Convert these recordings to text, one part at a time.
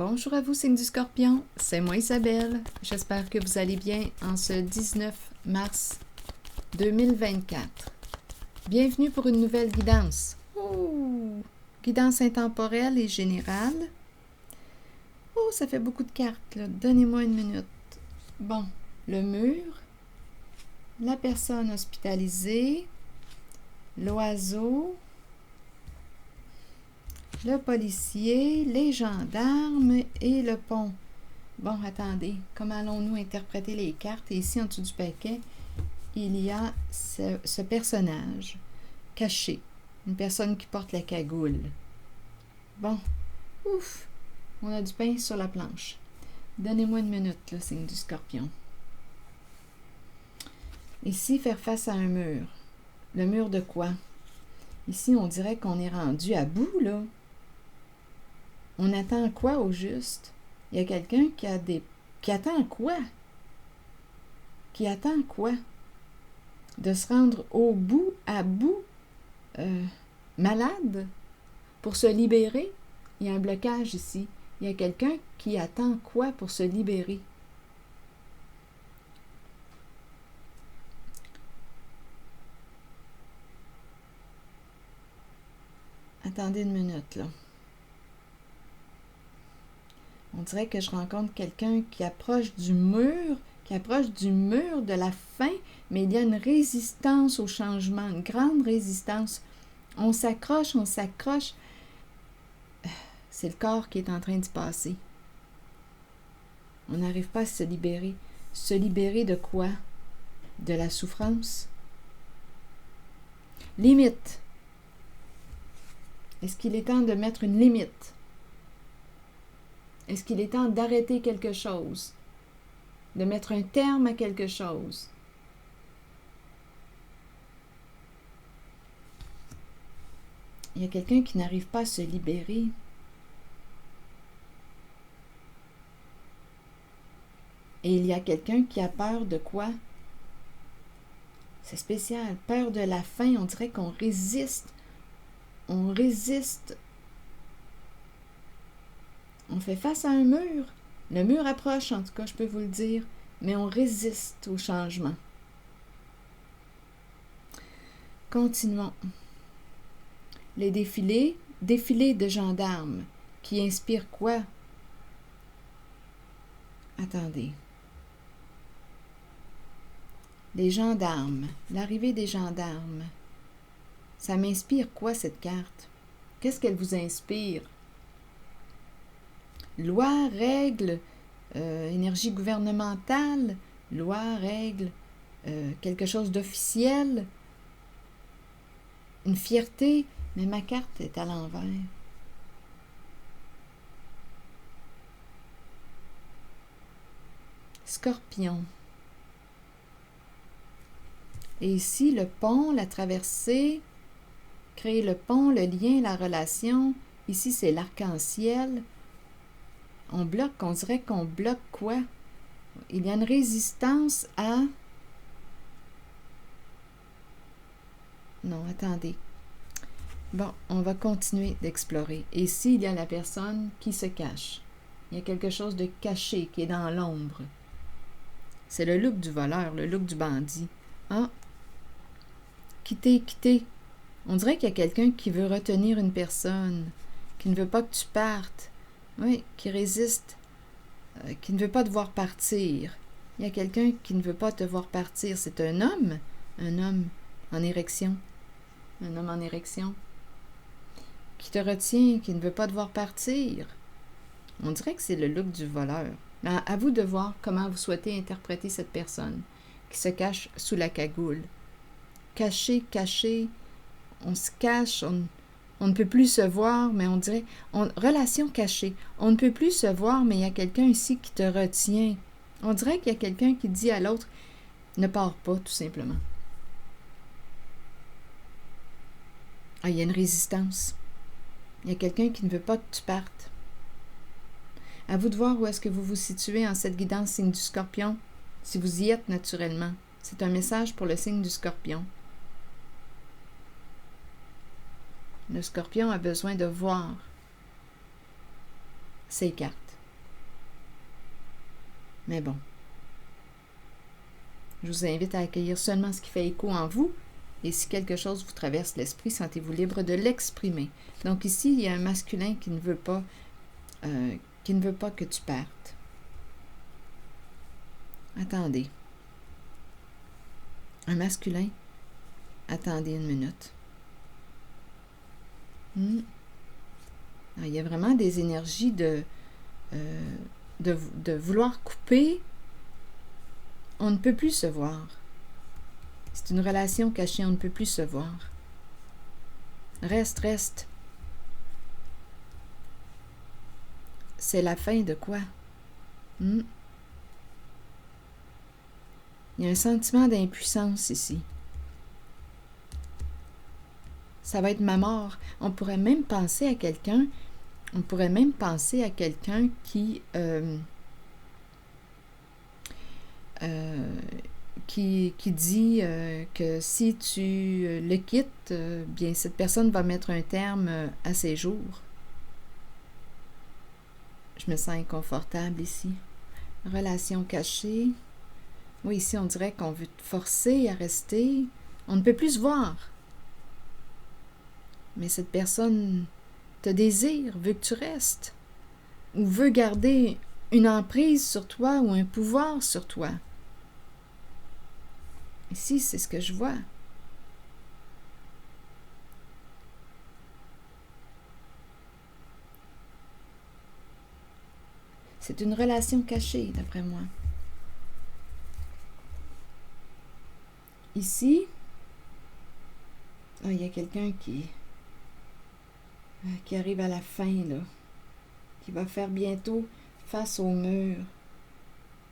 Bonjour à vous, signe du Scorpion, c'est moi Isabelle. J'espère que vous allez bien en ce 19 mars 2024. Bienvenue pour une nouvelle guidance. Ouh! Guidance intemporelle et générale. Oh, ça fait beaucoup de cartes, là. Donnez-moi une minute. Bon, le mur, la personne hospitalisée, l'oiseau, le policier, les gendarmes et le pont. Bon, attendez, comment allons-nous interpréter les cartes? Et ici, en dessous du paquet, il y a ce personnage caché, une personne qui porte la cagoule. Bon, ouf, on a du pain sur la planche. Donnez-moi une minute, là, signe du Scorpion. Ici, faire face à un mur. Le mur de quoi? Ici, on dirait qu'on est rendu à bout, là. On attend quoi au juste? Il y a quelqu'un qui attend quoi? Qui attend quoi? De se rendre au bout, à bout, malade, pour se libérer? Il y a un blocage ici. Il y a quelqu'un qui attend quoi pour se libérer? Attendez une minute, là. On dirait que je rencontre quelqu'un qui approche du mur de la fin, mais il y a une résistance au changement, une grande résistance. On s'accroche, on s'accroche. C'est le corps qui est en train d'y passer. On n'arrive pas à se libérer. Se libérer de quoi? De la souffrance? Limite. Est-ce qu'il est temps de mettre une limite? Est-ce qu'il est temps d'arrêter quelque chose? De mettre un terme à quelque chose? Il y a quelqu'un qui n'arrive pas à se libérer. Et il y a quelqu'un qui a peur de quoi? C'est spécial. Peur de la fin. On dirait qu'on résiste. On résiste. On fait face à un mur. Le mur approche, en tout cas, je peux vous le dire. Mais on résiste au changement. Continuons. Les défilés de gendarmes qui inspirent quoi? Attendez. Les gendarmes, l'arrivée des gendarmes. Ça m'inspire quoi, cette carte? Qu'est-ce qu'elle vous inspire? Loi, règle, énergie gouvernementale, loi, règle, quelque chose d'officiel, une fierté, mais ma carte est à l'envers. Scorpion. Et ici, le pont, la traversée, créer le pont, le lien, la relation. Ici, c'est l'arc-en-ciel. On bloque, on dirait qu'on bloque quoi? Il y a une résistance à... Non, attendez. Bon, on va continuer d'explorer. Et ici, il y a la personne qui se cache. Il y a quelque chose de caché qui est dans l'ombre. C'est le look du voleur, le look du bandit. Ah! Quitter, quitter. On dirait qu'il y a quelqu'un qui veut retenir une personne, qui ne veut pas que tu partes. Oui, qui résiste, qui ne veut pas te voir partir. Il y a quelqu'un qui ne veut pas te voir partir. C'est un homme en érection. Un homme en érection qui te retient, qui ne veut pas te voir partir. On dirait que c'est le look du voleur. Mais à vous de voir comment vous souhaitez interpréter cette personne qui se cache sous la cagoule. Caché, caché, on se cache, on ne peut plus se voir, mais on dirait... relation cachée. On ne peut plus se voir, mais il y a quelqu'un ici qui te retient. On dirait qu'il y a quelqu'un qui dit à l'autre, ne pars pas, tout simplement. Ah, il y a une résistance. Il y a quelqu'un qui ne veut pas que tu partes. À vous de voir où est-ce que vous vous situez en cette guidance signe du Scorpion, si vous y êtes naturellement. C'est un message pour le signe du Scorpion. Le Scorpion a besoin de voir ses cartes. Mais bon, je vous invite à accueillir seulement ce qui fait écho en vous. Et si quelque chose vous traverse l'esprit, sentez-vous libre de l'exprimer. Donc ici, il y a un masculin qui ne veut pas que tu partes. Attendez. Un masculin, attendez une minute. Alors, il y a vraiment des énergies de vouloir couper. On ne peut plus se voir. C'est une relation cachée, on ne peut plus se voir. Reste. C'est la fin de quoi? Il y a un sentiment d'impuissance ici. Ça va être ma mort. On pourrait même penser à quelqu'un qui dit que si tu le quittes, bien cette personne va mettre un terme à ses jours. Je me sens inconfortable ici. Relation cachée. Oui, ici on dirait qu'on veut te forcer à rester. On ne peut plus se voir. Mais cette personne te désire, veut que tu restes. Ou veut garder une emprise sur toi ou un pouvoir sur toi. Ici, c'est ce que je vois. C'est une relation cachée, d'après moi. Ici, il y a quelqu'un qui arrive à la fin, là, qui va faire bientôt face au mur,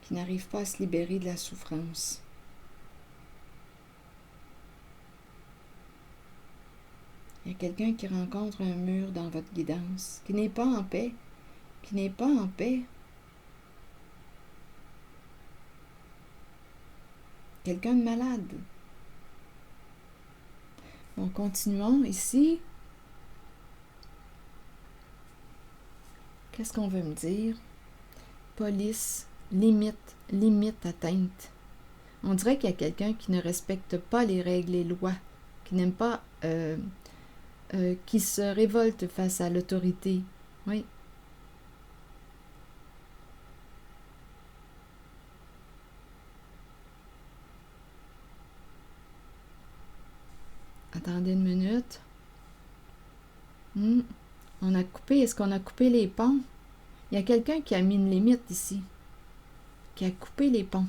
qui n'arrive pas à se libérer de la souffrance. Il y a quelqu'un qui rencontre un mur dans votre guidance, qui n'est pas en paix, Quelqu'un de malade. Bon, continuons ici. Qu'est-ce qu'on veut me dire? Police, limite atteinte. On dirait qu'il y a quelqu'un qui ne respecte pas les règles et lois, qui n'aime pas, qui se révolte face à l'autorité. Oui. Attendez une minute. On a coupé, est-ce qu'on a coupé les ponts? Il y a quelqu'un qui a mis une limite ici, qui a coupé les ponts.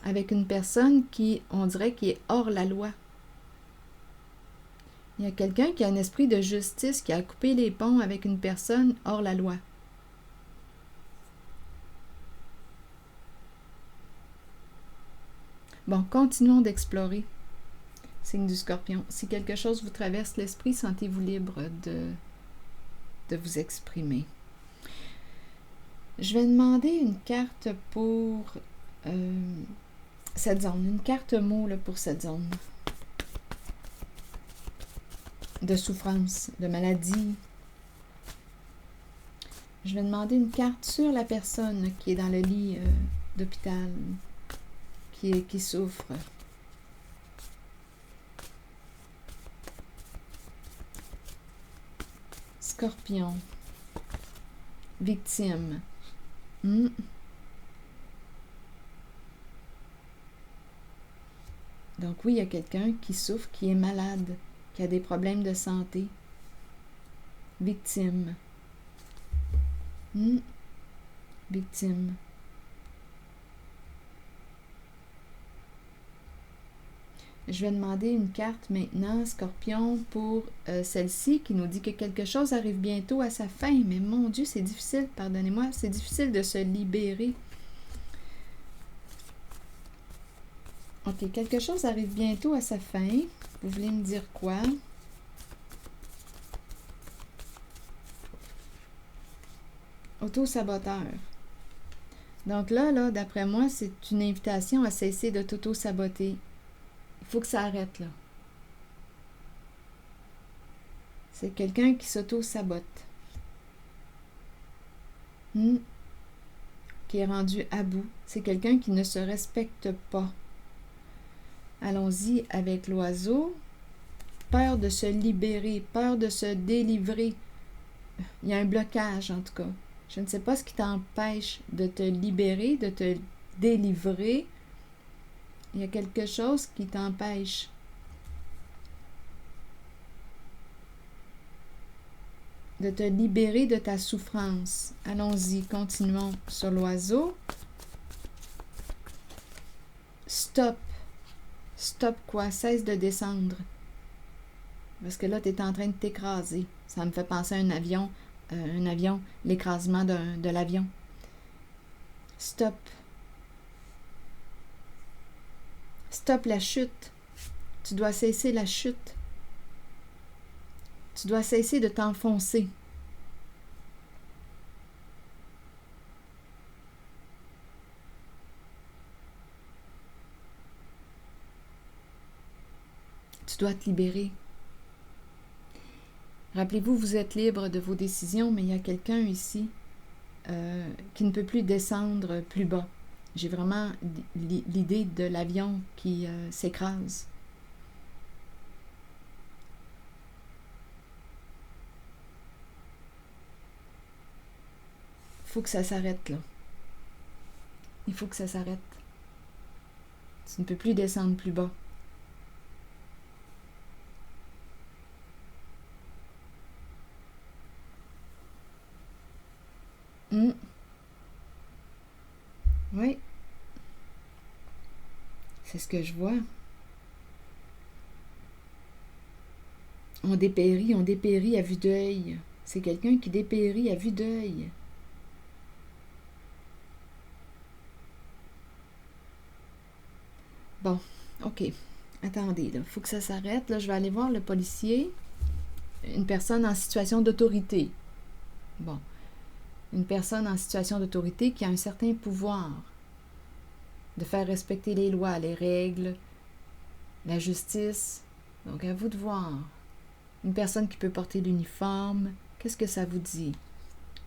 Avec une personne qui, on dirait, qui est hors la loi. Il y a quelqu'un qui a un esprit de justice, qui a coupé les ponts avec une personne hors la loi. Bon, continuons d'explorer. Signe du Scorpion. Si quelque chose vous traverse l'esprit, sentez-vous libre de vous exprimer. Je vais demander une carte pour cette zone. Une carte mot là, pour cette zone. De souffrance, de maladie. Je vais demander une carte sur la personne qui est dans le lit d'hôpital, qui souffre. Scorpion. Victime. Donc oui, il y a quelqu'un qui souffre, qui est malade, qui a des problèmes de santé. Victime. Victime. Je vais demander une carte maintenant, Scorpion, pour celle-ci qui nous dit que quelque chose arrive bientôt à sa fin. Mais mon Dieu, c'est difficile, pardonnez-moi, c'est difficile de se libérer. Ok, quelque chose arrive bientôt à sa fin. Vous voulez me dire quoi? Auto-saboteur. Donc là, d'après moi, c'est une invitation à cesser de t'auto-saboter. Il faut que ça arrête, là. C'est quelqu'un qui s'auto-sabote. Qui est rendu à bout. C'est quelqu'un qui ne se respecte pas. Allons-y avec l'oiseau. Peur de se libérer, peur de se délivrer. Il y a un blocage, en tout cas. Je ne sais pas ce qui t'empêche de te libérer, de te délivrer. Il y a quelque chose qui t'empêche. De te libérer de ta souffrance. Allons-y, continuons sur l'oiseau. Stop. Stop quoi? Cesse de descendre. Parce que là, tu es en train de t'écraser. Ça me fait penser à un avion, l'écrasement de l'avion. Stop. Stop la chute. Tu dois cesser la chute. Tu dois cesser de t'enfoncer. Tu dois te libérer. Rappelez-vous, vous êtes libre de vos décisions, mais il y a quelqu'un ici qui ne peut plus descendre plus bas. J'ai vraiment l'idée de l'avion qui s'écrase. Il faut que ça s'arrête, là. Il faut que ça s'arrête. Tu ne peux plus descendre plus bas. Oui. C'est ce que je vois. On dépérit à vue d'œil. C'est quelqu'un qui dépérit à vue d'œil. Bon, ok. Attendez, là. Il faut que ça s'arrête. Là, je vais aller voir le policier. Une personne en situation d'autorité. Bon. Une personne en situation d'autorité qui a un certain pouvoir de faire respecter les lois, les règles, la justice. Donc, à vous de voir. Une personne qui peut porter l'uniforme. Qu'est-ce que ça vous dit?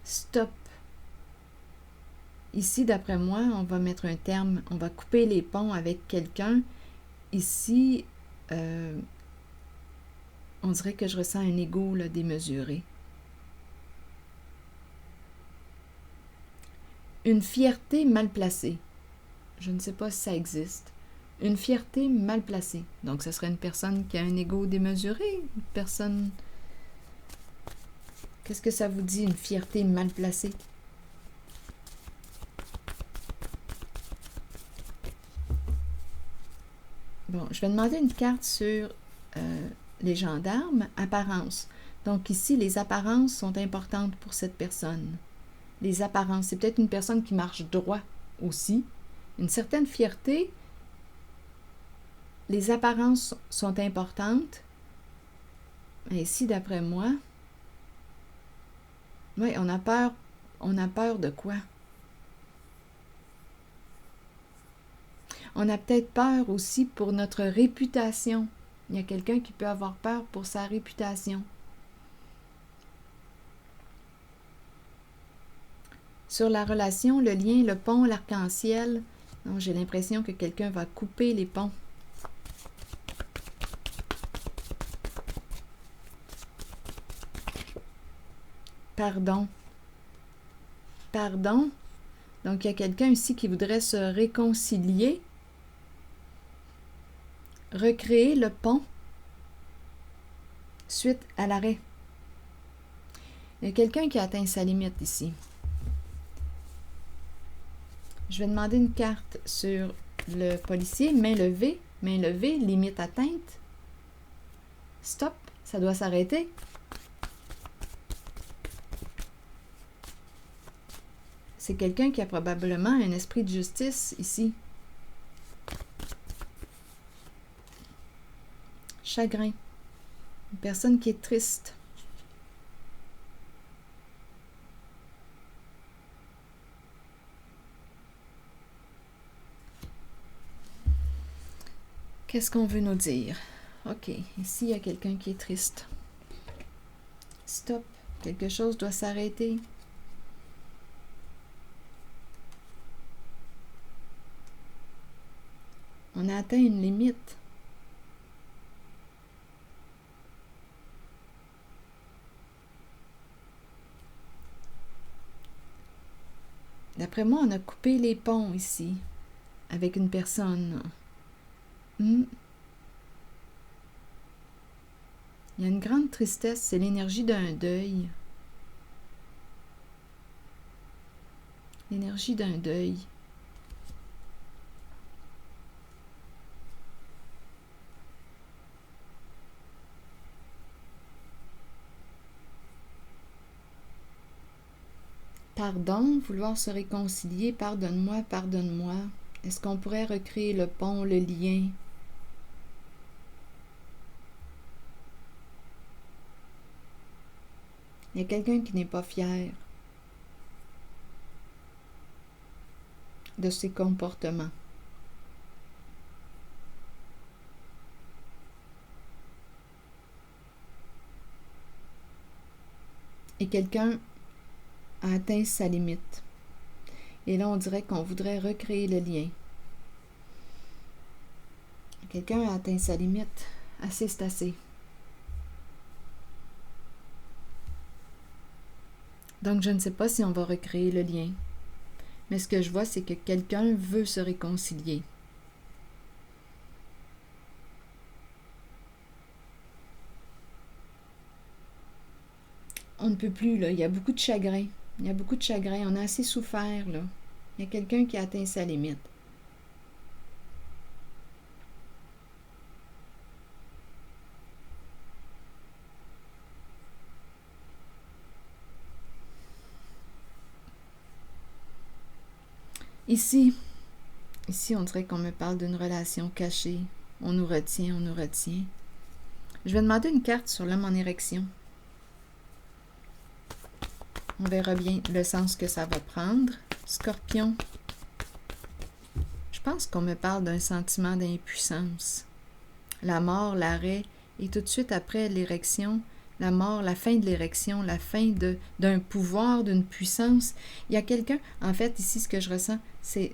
Stop. Ici, d'après moi, on va mettre un terme. On va couper les ponts avec quelqu'un. Ici, on dirait que je ressens un ego là, démesuré. Une fierté mal placée. Je ne sais pas si ça existe. Une fierté mal placée. Donc, ce serait une personne qui a un ego démesuré. Une personne... Qu'est-ce que ça vous dit, une fierté mal placée? Bon, je vais demander une carte sur les gendarmes. Apparence. Donc, ici, les apparences sont importantes pour cette personne. Les apparences. C'est peut-être une personne qui marche droit aussi. Une certaine fierté. Les apparences sont importantes. Et ici, d'après moi, oui, on a peur. On a peur de quoi? On a peut-être peur aussi pour notre réputation. Il y a quelqu'un qui peut avoir peur pour sa réputation. Sur la relation, le lien, le pont, l'arc-en-ciel. Non, j'ai l'impression que quelqu'un va couper les ponts. Pardon. Pardon. Donc, il y a quelqu'un ici qui voudrait se réconcilier. Recréer le pont suite à l'arrêt. Il y a quelqu'un qui a atteint sa limite ici. Je vais demander une carte sur le policier. Main levée, limite atteinte. Stop, ça doit s'arrêter. C'est quelqu'un qui a probablement un esprit de justice ici. Chagrin. Une personne qui est triste. Qu'est-ce qu'on veut nous dire? OK, ici, il y a quelqu'un qui est triste. Stop. Quelque chose doit s'arrêter. On a atteint une limite. D'après moi, on a coupé les ponts ici avec une personne. Il y a une grande tristesse, c'est l'énergie d'un deuil. L'énergie d'un deuil. Pardon, vouloir se réconcilier, pardonne-moi, pardonne-moi. Est-ce qu'on pourrait recréer le pont, le lien? Il y a quelqu'un qui n'est pas fier de ses comportements. Et quelqu'un a atteint sa limite. Et là, on dirait qu'on voudrait recréer le lien. Quelqu'un a atteint sa limite. Assez, c'est assez. Donc, je ne sais pas si on va recréer le lien. Mais ce que je vois, c'est que quelqu'un veut se réconcilier. On ne peut plus, là. Il y a beaucoup de chagrin. Il y a beaucoup de chagrin. On a assez souffert, là. Il y a quelqu'un qui a atteint sa limite. Ici, on dirait qu'on me parle d'une relation cachée. On nous retient, on nous retient. Je vais demander une carte sur l'homme en érection. On verra bien le sens que ça va prendre. Scorpion. Je pense qu'on me parle d'un sentiment d'impuissance. La mort, l'arrêt, et tout de suite après l'érection, la mort, la fin de l'érection, la fin d'un pouvoir, d'une puissance. Il y a quelqu'un, en fait, ici, ce que je ressens, c'est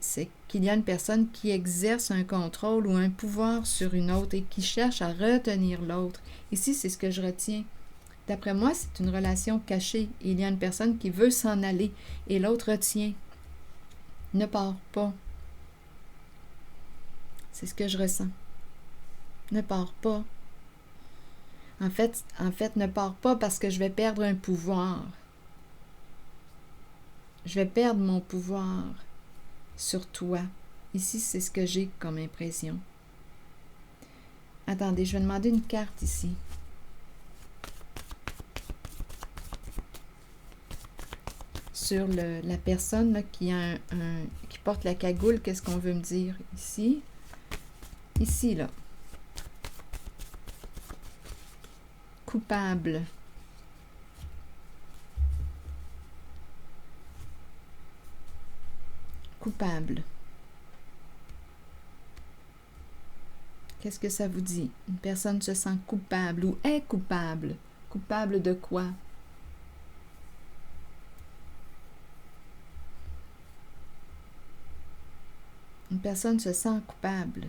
qu'il y a une personne qui exerce un contrôle ou un pouvoir sur une autre et qui cherche à retenir l'autre. Ici, c'est ce que je retiens. D'après moi, c'est une relation cachée. Il y a une personne qui veut s'en aller et l'autre retient. Ne pars pas. C'est ce que je ressens. Ne pars pas. En fait, ne pars pas parce que je vais perdre un pouvoir. Je vais perdre mon pouvoir sur toi. Ici, c'est ce que j'ai comme impression. Attendez, je vais demander une carte ici. Sur la personne là, qui porte la cagoule, qu'est-ce qu'on veut me dire ici? Ici, là. Coupable. Coupable. Qu'est-ce que ça vous dit? Une personne se sent coupable ou est coupable. Coupable de quoi? Une personne se sent coupable.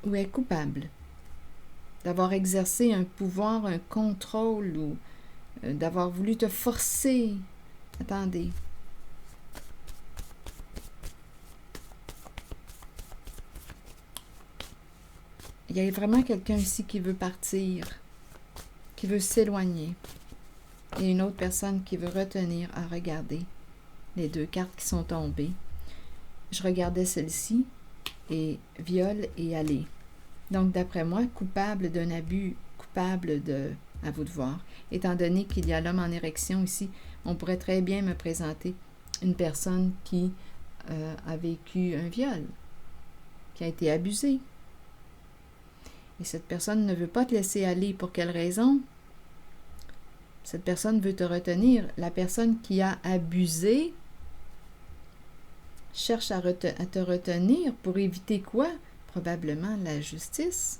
Ou est coupable d'avoir exercé un pouvoir, un contrôle ou d'avoir voulu te forcer. Attendez. Il y a vraiment quelqu'un ici qui veut partir, qui veut s'éloigner. Et une autre personne qui veut retenir à regarder les deux cartes qui sont tombées. Je regardais celle-ci et viol et aller. Donc, d'après moi, coupable d'un abus, coupable de, à vous de voir. Étant donné qu'il y a l'homme en érection ici, on pourrait très bien me présenter une personne qui a vécu un viol, qui a été abusée. Et cette personne ne veut pas te laisser aller. Pour quelle raison? Cette personne veut te retenir. La personne qui a abusé cherche à te retenir pour éviter quoi? Probablement la justice.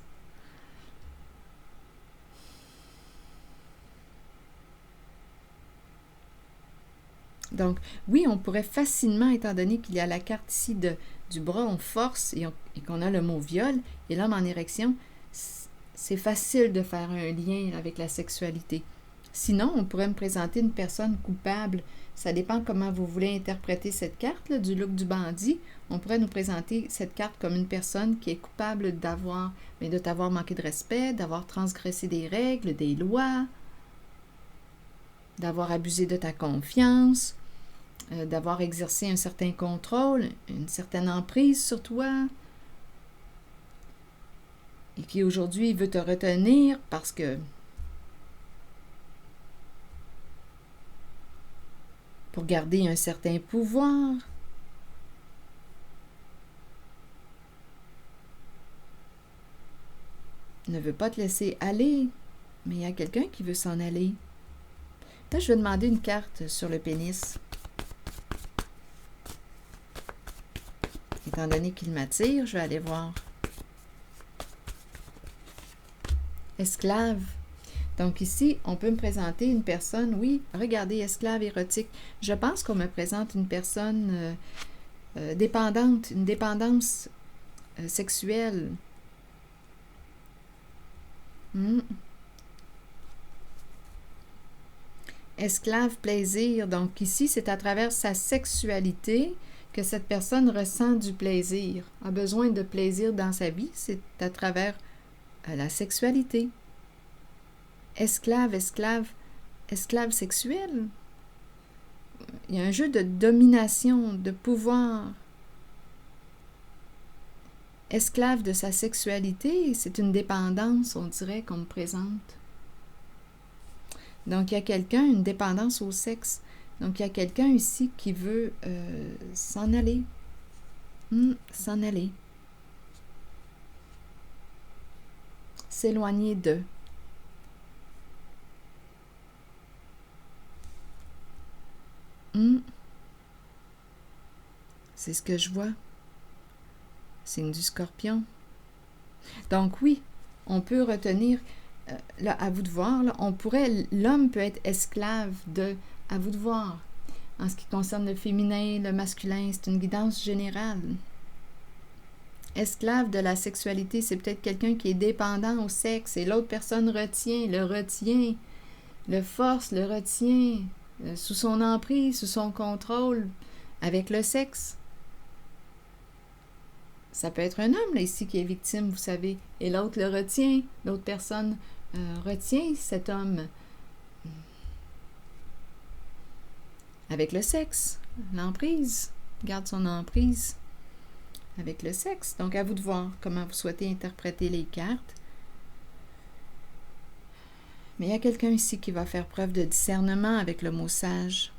Donc, oui, on pourrait facilement, étant donné qu'il y a la carte ici du bras, on force et qu'on a le mot viol, et l'homme en érection, c'est facile de faire un lien avec la sexualité. Sinon, on pourrait me présenter une personne coupable. Ça dépend comment vous voulez interpréter cette carte, là, du look du bandit. On pourrait nous présenter cette carte comme une personne qui est coupable de t'avoir manqué de respect, d'avoir transgressé des règles, des lois, d'avoir abusé de ta confiance, d'avoir exercé un certain contrôle, une certaine emprise sur toi, et qui aujourd'hui veut te retenir parce que pour garder un certain pouvoir. Ne veut pas te laisser aller, mais il y a quelqu'un qui veut s'en aller. Là, je vais demander une carte sur le pénis. Étant donné qu'il m'attire, je vais aller voir. Esclave. Donc ici, on peut me présenter une personne, oui, regardez, esclave érotique. Je pense qu'on me présente une personne dépendante, une dépendance sexuelle. Esclave plaisir. Donc ici, c'est à travers sa sexualité que cette personne ressent du plaisir, a besoin de plaisir dans sa vie. C'est à travers la sexualité. Esclave sexuel. Il y a un jeu de domination, de pouvoir. Esclave de sa sexualité, c'est une dépendance, on dirait, qu'on me présente. Donc, il y a quelqu'un, une dépendance au sexe. Donc, il y a quelqu'un ici qui veut s'en aller. S'en aller. S'éloigner d'eux. C'est ce que je vois. Signe du Scorpion. Donc oui, on peut retenir, là, à vous de voir, là, l'homme peut être esclave de, à vous de voir. En ce qui concerne le féminin, le masculin, c'est une guidance générale. Esclave de la sexualité, c'est peut-être quelqu'un qui est dépendant au sexe et l'autre personne le force, le retient, sous son emprise, sous son contrôle, avec le sexe. Ça peut être un homme, là, ici, qui est victime, vous savez, et l'autre le retient, l'autre personne retient cet homme avec le sexe, l'emprise, garde son emprise avec le sexe. Donc, à vous de voir comment vous souhaitez interpréter les cartes. Mais il y a quelqu'un ici qui va faire preuve de discernement avec le mot sage.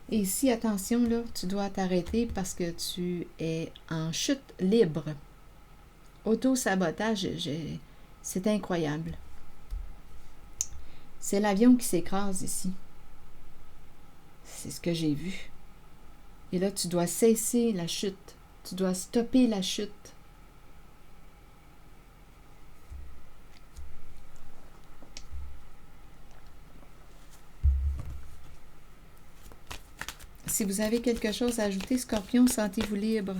Et ici, attention, là, tu dois t'arrêter parce que tu es en chute libre. Auto-sabotage, c'est incroyable. C'est l'avion qui s'écrase ici. C'est ce que j'ai vu. Et là, tu dois cesser la chute. Tu dois stopper la chute. Si vous avez quelque chose à ajouter, Scorpion, sentez-vous libre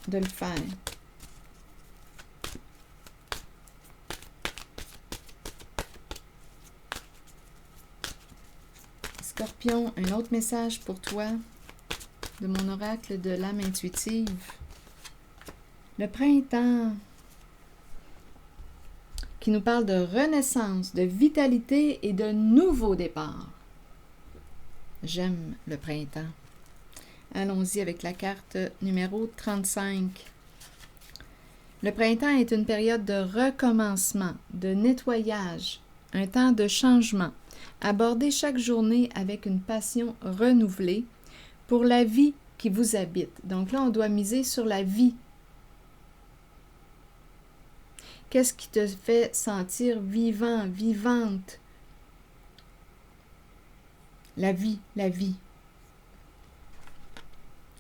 de le faire. Scorpion, un autre message pour toi de mon oracle de l'âme intuitive. Le printemps qui nous parle de renaissance, de vitalité et de nouveau départ. J'aime le printemps. Allons-y avec la carte numéro 35. Le printemps est une période de recommencement, de nettoyage, un temps de changement. Abordez chaque journée avec une passion renouvelée pour la vie qui vous habite. Donc là, on doit miser sur la vie. Qu'est-ce qui te fait sentir vivant, vivante? La vie, la vie.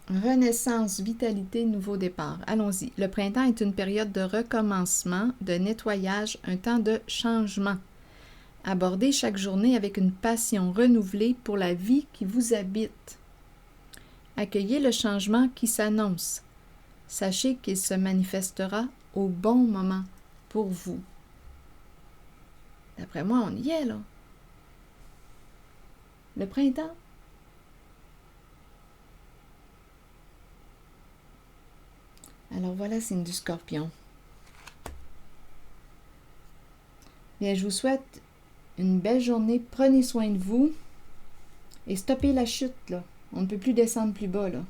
Renaissance, vitalité, nouveau départ. Allons-y. Le printemps est une période de recommencement, de nettoyage, un temps de changement. Abordez chaque journée avec une passion renouvelée pour la vie qui vous habite. Accueillez le changement qui s'annonce. Sachez qu'il se manifestera au bon moment pour vous. D'après moi, on y est, là. Le printemps. Alors voilà, signe du Scorpion. Bien, je vous souhaite une belle journée. Prenez soin de vous et stoppez la chute, là. On ne peut plus descendre plus bas, là.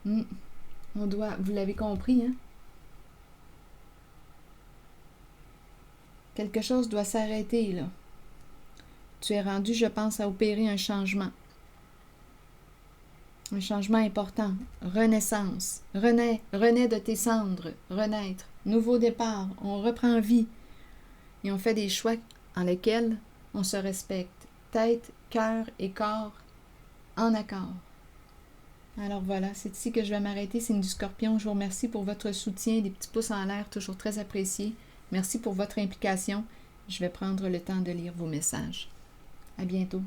On doit, vous l'avez compris, hein? Quelque chose doit s'arrêter, là. Tu es rendu, je pense, à opérer un changement. Un changement important. Renaissance. Renais de tes cendres. Renaître. Nouveau départ. On reprend vie. Et on fait des choix en lesquels on se respecte. Tête, cœur et corps en accord. Alors voilà, c'est ici que je vais m'arrêter. Signe du Scorpion. Je vous remercie pour votre soutien. Des petits pouces en l'air, toujours très appréciés. Merci pour votre implication. Je vais prendre le temps de lire vos messages. À bientôt.